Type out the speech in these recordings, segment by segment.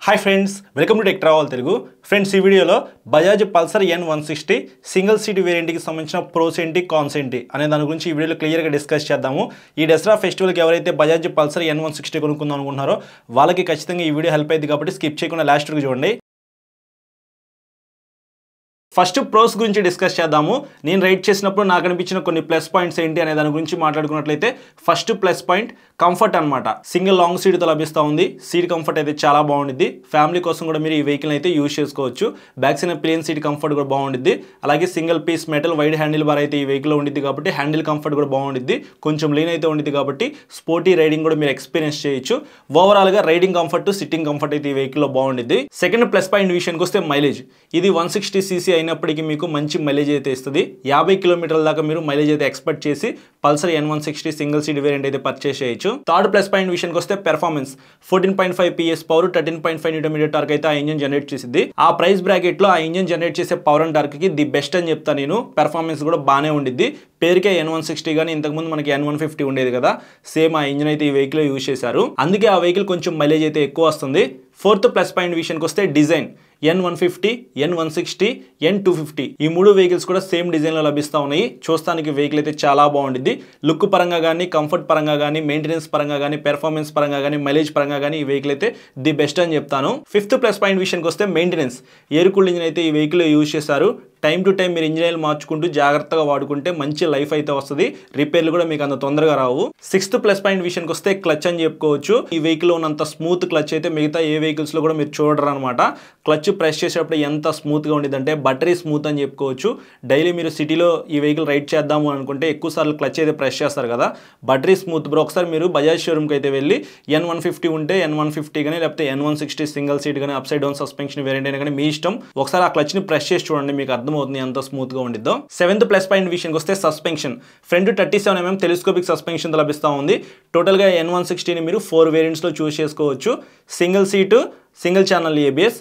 Hi friends, welcome to tech travel Telugu. Friends, ఈ వీడియోలో Bajaj Pulsar N160 single seat వేరియంట్కి సంబంధించిన ప్రోస్ ఏంటి, కాన్స్ ఏంటి అనే దాని గురించి ఈ వీడియోలో క్లియర్గా డిస్కస్ చేద్దాము. ఈ దసరా ఫెస్టివల్కి ఎవరైతే బజాజ్ పల్సర్ N160 కొనుక్కుందాం అనుకుంటున్నారో వాళ్ళకి ఖచ్చితంగా ఈ వీడియో హెల్ప్ అయ్యింది కాబట్టి స్కిప్ చేయకుండా లాస్ట్ వరకు చూడండి. ఫస్ట్ ప్రోస్ గురించి డిస్కస్ చేద్దాము. నేను రైడ్ చేసినప్పుడు నాకు అనిపించిన కొన్ని ప్లస్ పాయింట్స్ ఏంటి అనే దాని గురించి మాట్లాడుకున్నట్లయితే ఫస్ట్ ప్లస్ పాయింట్ కంఫర్ట్ అనమాట. సింగిల్ లాంగ్ సీట్తో లభిస్తూ ఉంది. సీట్ కంఫర్ట్ అయితే చాలా బాగుంటుంది. ఫ్యామిలీ కోసం కూడా మీరు ఈ వెహికల్ అయితే యూజ్ చేసుకోవచ్చు. Back side plain seat comfort కూడా బాగుంటుంది. అలాగే single piece metal wide handle bar అయితే ఈ వెహికల్లో ఉండిద్ది కాబట్టి హ్యాండిల్ కంఫర్ట్ కూడా బాగుంటుంది. కొంచెం లీన్ అయితే ఉండిద్ది కాబట్టి స్పోర్టీ రైడింగ్ కూడా మీరు ఎక్స్పీరియన్స్ చేయొచ్చు. ఓవరాల్గా రైడింగ్ కంఫర్ట్, సిట్టింగ్ కంఫర్ట్ అయితే ఈ వెహికల్లో బాగుంటుంది. సెకండ్ ప్లస్ పాయింట్ విషయానికి వస్తే మైలేజ్. ఇది 160cc అయినప్పటికీ మీకు మంచి మైలేజ్ అయితే ఇస్తుంది. 50 కిలోమీటర్ల దాకా మీరు మైలేజ్ అయితే ఎక్స్పెక్ట్ చేసి Pulsar N160 single seat variant అయితే పర్చేస్ చేయొచ్చు. థర్డ్ ప్లస్ పాయింట్ విషయానికి వస్తే performance. 14.5 PS power, 13.5 Nm torque అయితే ఆ ఇంజన్ జనరేట్ చేసింది. ఆ ప్రైస్ బ్రాకెట్ లో ఆ ఇంజన్ జనరేట్ చేసే పవర్ అండ్ టార్క్ కి ది బెస్ట్ అని చెప్తాను నేను. పెర్ఫార్మెన్స్ కూడా బాగానే ఉండిద్ది. పేరుకే N160 కానీ ఇంతకుముందు మనకి N150 ఉండేది కదా, సేమ్ ఆ ఇంజన్ అయితే ఈ వెహికల్ యూజ్ చేశారు. అందుకే ఆ వెహికల్ కొంచెం మైలేజ్ అయితే ఎక్కువ వస్తుంది. ఫోర్త్ ప్లస్ పాయింట్ విషయానికి వస్తే డిజైన్. N150, N160, N250 ఈ మూడు వెహికల్స్ కూడా సేమ్ డిజైన్లో లభిస్తూ ఉన్నాయి. చూస్తానికి వెహికల్ అయితే చాలా బాగుంటుంది. లుక్ పరంగా కానీ, కంఫర్ట్ పరంగా కానీ, మెయింటెనెన్స్ పరంగా కానీ, పెర్ఫార్మెన్స్ పరంగా కానీ, మైలేజ్ పరంగా కానీ ఈ వెహికల్ అయితే ది బెస్ట్ అని చెప్తాను. ఫిఫ్త్ ప్లస్ పాయింట్ విషయానికి వస్తే మెయింటెనెన్స్. ఎయిర్ కూల్డ్ ఇంజిన్ అయితే ఈ వెహికల్ యూజ్ చేశారు. టైం టు టైం మీరు ఇంజిన్ ఆయిల్ మార్చుకుంటూ జాగ్రత్తగా వాడుకుంటే మంచి లైఫ్ అయితే వస్తుంది. రిపేర్లు కూడా మీకు అంత తొందరగా రావు. సిక్స్త్ ప్లస్ పాయింట్ విషయానికి వస్తే క్లచ్ అని చెప్పుకోవచ్చు. ఈ వెహికల్ ఉన్నంత స్మూత్ క్లచ్ అయితే మిగతా ఏ వెహికల్స్ లో కూడా మీరు చూడరు అనమాట. క్లచ్ ప్రెస్ చేసేటప్పుడు ఎంత స్మూత్ గా ఉండేది అంటే బటరీ స్మూత్ అని చెప్పుకోవచ్చు. డైలీ మీరు సిటీలో ఈ వెహికల్ రైడ్ చేద్దాము అనుకుంటే ఎక్కువ సార్లు క్లచ్ అయితే ప్రెస్ చేస్తారు కదా, బటరీ స్మూత్ బ్రో. ఒకసారి మీరు బజాజ్ షోరూమ్కి అయితే వెళ్ళి N150 ఉంటే N150 కానీ లేకపోతే N160 సింగిల్ సీట్ కానీ up side down suspension variant అయినా కానీ మీ ఇష్టం. ఒకసారి ఆ క్లచ్ ని ప్రెస్ చేసి చూడండి, మీకు అర్థమవుతుంది ఎంత స్మూత్ గా ఉండిద్దో. సెవెంత్ ప్లస్ పాయింట్ విషయానికి వస్తే suspension. Front 37mm telescopic suspension తో లభిస్తూ ఉంది. టోటల్ గా N160 ని మీరు 4 వేరియంట్స్ లో చూస్ చేసుకోవచ్చు. Single seat, single channel ABS,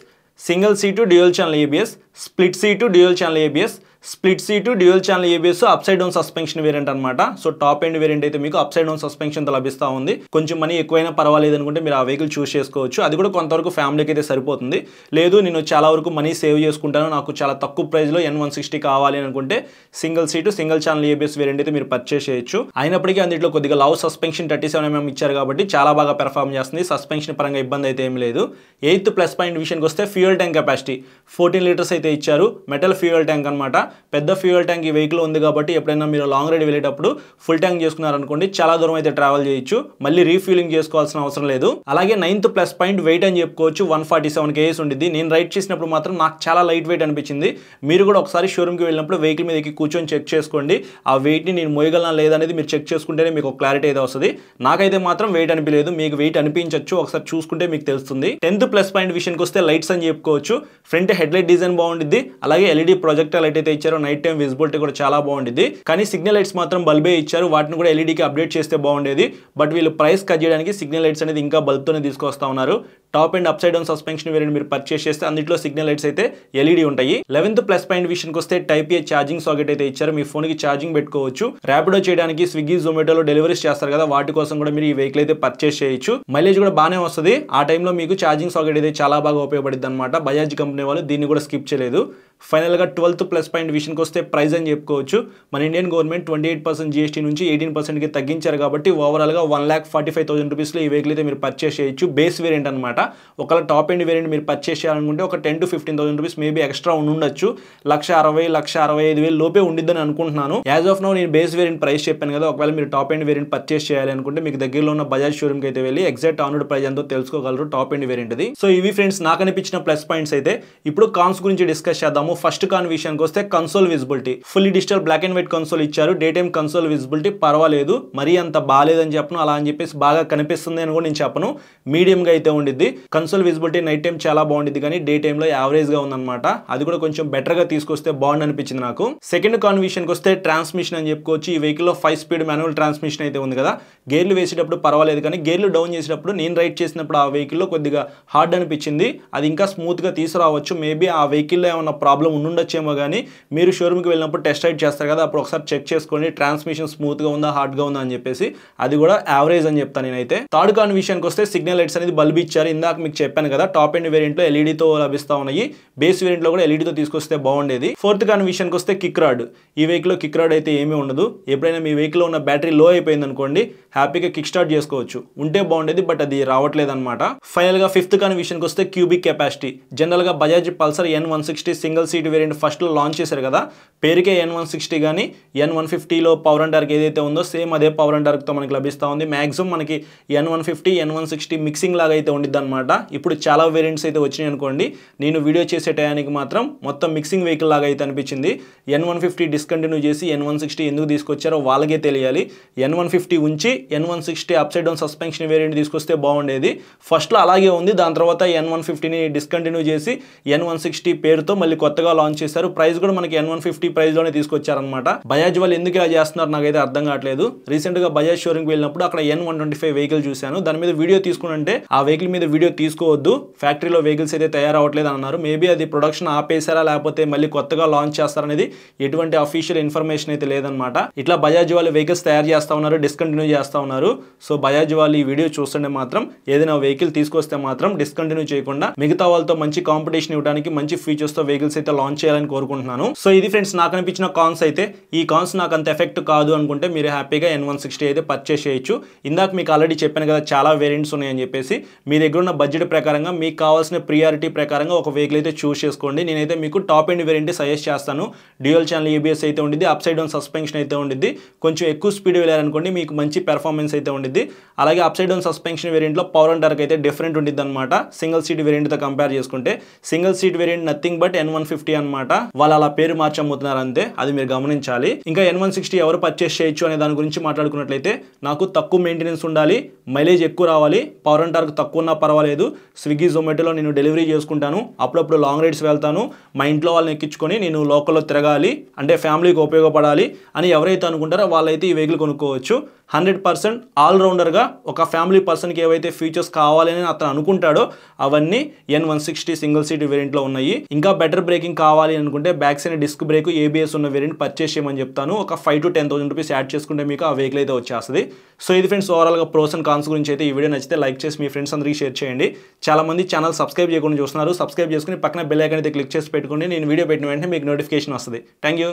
single seat dual channel ABS, split seat dual channel ABS, split seat dual channel ABS up side down suspension variant అనమాట. So top end variant అయితే మీకు up side down suspension తో లభిస్తూ ఉంది. కొంచెం money ఎక్కువైనా పర్వాలేదు అనుకుంటే మీరు ఆ వెహికల్ చూస్ చేసుకోవచ్చు. అది కూడా కొంతవరకు ఫ్యామిలీకి అయితే సరిపోతుంది. లేదు నేను చాలా వరకు మనీ సేవ్ చేసుకుంటాను, నాకు చాలా తక్కువ ప్రైస్ లో N160 కావాలి అనుకుంటే single seat single channel ABS variant అయితే మీరు పర్చేస్ చేయొచ్చు. అయినప్పటికీ అందులో కొద్దిగా లవ్ సస్పెన్షన్ 37mm ఇచ్చారు కాబట్టి చాలా బాగా పెర్ఫార్మ్ చేస్తుంది. సస్పెన్షన్ పరంగా ఇబ్బంది అయితే ఏం లేదు. ఎయిత్ ప్లస్ పాయింట్ విషయానికి వస్తే ఫ్యూయల్ ట్యాంక్ కెపాసిటీ 14 లీటర్స్ అయితే ఇచ్చారు. మెటల్ ఫ్యూయల్ ట్యాంక్ అనమాట. పెద్ద ఫ్యూయల్ ట్యాంక్ ఈ వెహికల్ ఉంది కాబట్టి ఎప్పుడైనా మీరు లాంగ్ రైడ్ వెళ్ళేటప్పుడు ఫుల్ ట్యాంక్ చేసుకున్నారనుకోండి చాలా దూరం అయితే ట్రావెల్ చేయొచ్చు. మళ్ళీ రీఫ్యూలింగ్ చేసుకోవాల్సిన అవసరం లేదు. అలాగే నైన్త్ ప్లస్ పాయింట్ వెయిట్ అని చెప్పుకోవచ్చు. 147 kgs ఉండిద్ది. నేను రైడ్ చేసినప్పుడు మాత్రం నాకు చాలా లైట్ వెయిట్ అనిపించింది. మీరు కూడా ఒకసారి షోరూమ్కి వెళ్ళినప్పుడు వెహికల్ మీద కూర్చొని చెక్ చేసుకోండి. ఆ వెయిట్ని నేను మోయగలనా లేదనేది మీరు చెక్ చేసుకుంటేనే మీకు ఒక క్లారిటీ అయితే వస్తుంది. నాకైతే మాత్రం వెయిట్ అనిపించలేదు, మీకు వెయిట్ అనిపించవచ్చు, ఒకసారి చూసుకుంటే మీకు తెలుస్తుంది. 10th ప్లస్ పాయింట్ విషయానికి వస్తే లైట్స్ అని చెప్పుకోవచ్చు. ఫ్రంట్ హెడ్ లైట్ డిజైన్ బాగుంటుంది. అలాగే LED ప్రొజెక్టర్ లైట్ అయితే ఇచ్చారు. నైట్ టైం విజిబిలిటీ కూడా చాలా బాగుంటుంది. కానీ సిగ్నల్ లైట్స్ మాత్రం బల్బే ఇచ్చారు. వాటిని కూడా LED కి అప్డేట్ చేస్తే బాగుండేది. బట్ వీళ్ళు ప్రైస్ కట్ చేయడానికి సిగ్నల్ లైట్స్ అనేది ఇంకా బల్బ్తోనే తీసుకొస్తా ఉన్నారు. Top and up side down suspension variant మీరు పర్చేస్ చేస్తే అందులో సిగ్నల్ లైట్స్ అయితే LED ఉంటాయి. 11th ప్లస్ పాయింట్ విషయానికి వస్తే టైప్ A ఛార్జింగ్ సాకెట్ అయితే ఇచ్చారు. మీ ఫోన్ కి ఛార్జింగ్ పెట్టుకోవచ్చు. ర్యాపిడో చేయడానికి, స్విగ్గీ జొమాటోలో డెలివరీస్ చేస్తారు కదా, వాటి కోసం కూడా మీరు ఈ వెహికల్ అయితే పర్చేస్ చేయొచ్చు. మైలేజ్ కూడా బాగానే వస్తుంది. ఆ టైంలో మీకు ఛార్జింగ్ సాకెట్ అయితే చాలా బాగా ఉపయోగపడుతుంది అనమాట. బజాజ్ కంపెనీ వాళ్ళు దీన్ని కూడా స్కిప్ చేయలేదు. ఫైనల్ గా 12th ప్లస్ పాయింట్ విషయానికి వస్తే ప్రైస్ అని చెప్పుకోవచ్చు. మన ఇండియన్ గవర్నమెంట్ 28% GST నుంచి 18% కి తగ్గించారు కాబట్టి ఓవరాల్ గా 1,45,000 రూపీస్ లో ఈ వెహికల్ అయితే మీరు పర్చేస్ చేయొచ్చు. బేస్ వేరియంట్ అనమాట. ఒకవేళ టాప్ ఎండ్ వేరియంట్ మీరు పర్చేస్ చేయాలనుకుంటే ఒక 10 to 15,000 రూపీస్ మేబీ ఎక్స్ట్రా ఉండొచ్చు. 1,60,000-1,65,000 లోపే ఉండిద్దని అనుకుంటున్నాను. యాజ్ ఆఫ్ నౌ నేను బేస్ వేరియంట్ ప్రైస్ చెప్పాను కదా. ఒకవేళ మీరు టాప్ ఎండ్ వేరియంట్ పర్చేస్ చేయాలి అనుకుంటే మీకు దగ్గరలో ఉన్న బజాజ్ షోరూమ్ కి అయితే వెళ్ళి ఎగ్జాక్ట్ ఆన్ రోడ్ ప్రైస్ ఎంతో తెలుసుకోగలరు టాప్ ఎండ్ వేరియంట్ ది. సో ఇవి ఫ్రెండ్స్ నాకు అనిపించిన ప్లస్ పాయింట్స్ అయితే. ఇప్పుడు కాన్స్ గురించి డిస్కస్ చేద్దాం. ఫస్ట్ కాన్ విషయానికి వస్తే console visibility. Fully digital black and white console ఇచ్చారు. డే టైమ్ కన్సోల్ విజిబిలిటీ పర్వాలేదు, మరీ అంత బాగాలేదని చెప్పను, అలా అని చెప్పేసి బాగా కనిపిస్తుంది అని కూడా నేను చెప్పను. మీడియం గా అయితే ఉండిద్ది. కన్సోల్ విజిబిలిటీ నైట్ టైం చాలా బాగుండిద్ది కానీ డే టైమ్ లో యావరేజ్ గా ఉందన్నమాట. అది కూడా కొంచెం బెటర్ గా తీసుకొస్తే బాగుంది అనిపించింది నాకు. సెకండ్ కాన్ విషయానికి వస్తే ట్రాన్స్మిషన్ అని చెప్పుకోవచ్చు. ఈ వెహికల్ లో 5 స్పీడ్ మాన్యువల్ ట్రాన్స్మిషన్ అయితే ఉంది కదా. గేర్లు వేసేటప్పుడు పర్వాలేదు కానీ గేర్లు డౌన్ చేసేటప్పుడు నేను రైడ్ చేసినప్పుడు ఆ వెహికల్ లో కొద్దిగా హార్డ్ అనిపించింది. అది ఇంకా స్మూత్ గా తీసుకురావచ్చు. మేబీ ఆ వెహికల్ వెహికల్లో ఏమైనా ప్రాబ్లం ఉండుండొచ్చేమో కానీ మీరు షోరూమ్కి వెళ్ళినప్పుడు టెస్ట్ రైడ్ చేస్తారు కదా, అప్పుడు ఒకసారి చెక్ చేసుకోండి ట్రాన్స్మిషన్ స్మూత్గా ఉందా హార్డ్గా ఉందా అని చెప్పేసి. అది కూడా యావరేజ్ అని చెప్తాను నేనైతే. థర్డ్ కాన్ విషయానికి వస్తే సిగ్నల్ లైట్స్ అనేది బల్బ్ ఇచ్చారు. ఇందాక మీకు చెప్పాను కదా, టాప్ ఎండ్ వేరియంట్లో ఎల్ఈడితో లభిస్తూ ఉన్నాయి, బేస్ వేరియంట్లో కూడా ఎల్ఈడితో తీసుకొస్తే బాగుండేది. ఫోర్త్ కాన్ విషయానికి వస్తే కిక్ రాడ్. ఈ వెహికల్లో కిక్ రాడ్ అయితే ఏమీ ఉండదు. ఎప్పుడైనా మీ వెహికల్లో ఉన్న బ్యాటరీ లో అయిపోయింది అనుకోండి, హ్యాపీగా కిక్ స్టార్ట్ చేసుకోవచ్చు, ఉంటే బాగుండేది, బట్ అది రావట్లేదు అనమాట. ఫైనల్ గా ఫిఫ్త్ కాన్ విషయానికి వస్తే క్యూబిక్ కెపాసిటీ. జనరల్ గా Bajaj Pulsar N160 single seat variant first లో లాంచ్ చేశారు కదా, పేరుకే N160 కానీ N150లో పవర్ అండ్ టార్క్ ఏదైతే ఉందో సేమ్ అదే పవర్ అండ్ టార్క్ తో మనకి లభిస్తూ ఉంది. మాక్సిమం మనకి N150 N160 మిక్సింగ్ లాగా అయితే ఉండిద్ది అనమాట. ఇప్పుడు చాలా వేరియంట్స్ అయితే వచ్చినాయి అనుకోండి, నేను వీడియో చేసే టయానికి మాత్రం మొత్తం మిక్సింగ్ వెహికల్ లాగా అయితే అనిపించింది. N150 డిస్కంటిన్యూ చేసి N160 ఎందుకు తీసుకొచ్చారో వాళ్ళకే తెలియాలి. N150 ఉంచి N160 upside down suspension variant తీసుకొస్తే బాగుండేది. ఫస్ట్లో అలాగే ఉంది, దాని తర్వాత N150ని డిస్కంటిన్యూ చేసి N160 పేరుతో మళ్ళీ కొత్తగా లాంచ్ చేశారు. ప్రైస్ కూడా మనకి N150 ప్రైస్లోనే తీసుకొచ్చారనమాట. బజాజ్ వాళ్ళు ఎందుకు ఇలా చేస్తున్నారు నాకైతే అర్థం కావట్లేదు. రీసెంట్గా బజాజ్ షోరూమ్కి వెళ్ళినప్పుడు అక్కడ N125 వెహికల్ చూశాను, దాని మీద వీడియో తీసుకుంటే ఆ వెహికల్ మీద వీడియో తీసుకోవద్దు, ఫ్యాక్టరీలో వెహికల్స్ అయితే తయారవట్లేదు అన్నారు. మేబీ అది ప్రొడక్షన్ ఆపేసారా లేకపోతే మళ్ళీ కొత్తగా లాంచ్ చేస్తారనేది ఎటువంటి అఫీషియల్ ఇన్ఫర్మేషన్ అయితే లేదనమాట. ఇట్లా బజాజ్ వాళ్ళు వెహికల్స్ తయారు చేస్తా ఉన్నారు, డిస్కంటిన్యూ చేస్తా ఉన్నారు. సో బజాజ్ వాళ్ళు ఈ వీడియో చూస్తుంటే మాత్రం ఏదైనా వెహికల్ తీసుకొస్తే మాత్రం డిస్కంటిన్యూ చేయకుండా మిగతా వాళ్ళతో మంచి కాంపిటీషన్ ఇవ్వడానికి మంచి ఫీచర్స్ తో వెహికల్స్ అయితే లాంచ్ చేయాలని కోరుకుంటున్నాను. సో ఇది ఫ్రెండ్స్ నాకు అనిపించిన కాన్స్ అయితే. ఈ కాన్స్ నాకు అంత ఎఫెక్ట్ కాదు అనుకుంటే మీరు హ్యాపీగా N160 అయితే పర్చేస్ చేయొచ్చు. ఇందాక మీకు ఆల్రెడీ చెప్పాను కదా చాలా వేరియంట్స్ ఉన్నాయని చెప్పేసి. మీ దగ్గర ఉన్న బడ్జెట్ ప్రకారంగా మీకు కావాల్సిన ప్రియారిటీ ప్రకారంగా ఒక వెహికల్ అయితే చూస్ చేసుకోండి. నేనైతే మీకు టాప్ ఎండ్ వేరియంట్ సజెస్ట్ చేస్తాను. డ్యూయల్ ఛానల్ ABS అయితే ఉండిద్ది, అప్సైడ్ డౌన్ సస్పెన్షన్ అయితే ఉండిద్ది. కొంచెం ఎక్కువ స్పీడ్ వెళ్ళారనుకోండి మీకు మంచి పెర్ఫార్మెన్స్ అయితే ఉండిద్ది. అలాగే అప్సైడ్ డౌన్ సస్పెన్షన్ వేరియంట్లో పవర్ అండ్ టార్క్ అయితే డిఫరెంట్ ఉండిద్ది అనమాట. సింగిల్ సీట్ వేరియంట్తో కంపేర్ చేసుకుంటే single seat variant nothing but N150 అనమాట. వాళ్ళు అలా పేరు మార్చి అమ్ముతున్నారు అంతే, అది మీరు గమనించాలి. ఇంకా N160 ఎవరు పర్చేస్ చేయొచ్చు అనే దాని గురించి మాట్లాడుకున్నట్లయితే నాకు తక్కువ మెయింటెనెన్స్ ఉండాలి, మైలేజ్ ఎక్కువ రావాలి, పవర్ అండ్ టార్క్ తక్కువ ఉన్నా పర్వాలేదు, స్విగ్గీ జొమాటోలో నేను డెలివరీ చేసుకుంటాను, అప్పుడప్పుడు లాంగ్ రైడ్స్ వెళ్తాను, మా ఇంట్లో వాళ్ళని ఎక్కించుకొని నేను లోకల్లో తిరగాలి అంటే ఫ్యామిలీకి ఉపయోగపడాలి అని ఎవరైతే అనుకుంటారో వాళ్ళైతే ఈ వెహికల్ కొనుక్కోవచ్చు. 100% ఆల్రౌండర్గా ఒక ఫ్యామిలీ పర్సన్కి ఏవైతే ఫీచర్స్ కావాలని అతను అనుకుంటాడో అవన్నీ N160 సింగిల్ సీట్ వేరియంట్లో ఉన్నాయి. ఇంకా బెటర్ బ్రేకింగ్ కావాలి అనుకుంటే back side disc brake ABS ఉన్న వేరియంట్ పర్చేస్ చేయమని చెప్తాను. ఒక 5,000 to 10,000 రూపీస్ యాడ్ చేసుకుంటే మీకు ఆ వెహికల్ అయితే వచ్చేస్తుంది. సో ఇది ఫ్రెండ్స్ ఓవరాల్గా ప్రోస్ అండ్ కాన్స్ గురించి అయితే. ఈ వీడియో నచ్చితే లైక్ చేసి మీ ఫ్రెండ్స్ అందరికీ షేర్ చేయండి. చాలా మంది ఛానల్ సబ్స్క్రైబ్ చేయకుండా చూస్తున్నారు, సబ్స్క్రైబ్ చేసుకుని పక్కన బెల్ ఐకాన్ అయితే క్లిక్ చేసి పెట్టుకోండి. నేను వీడియో పెట్టిన వెంటనే మీకు నోటిఫికేషన్ వస్తుంది. Thank you.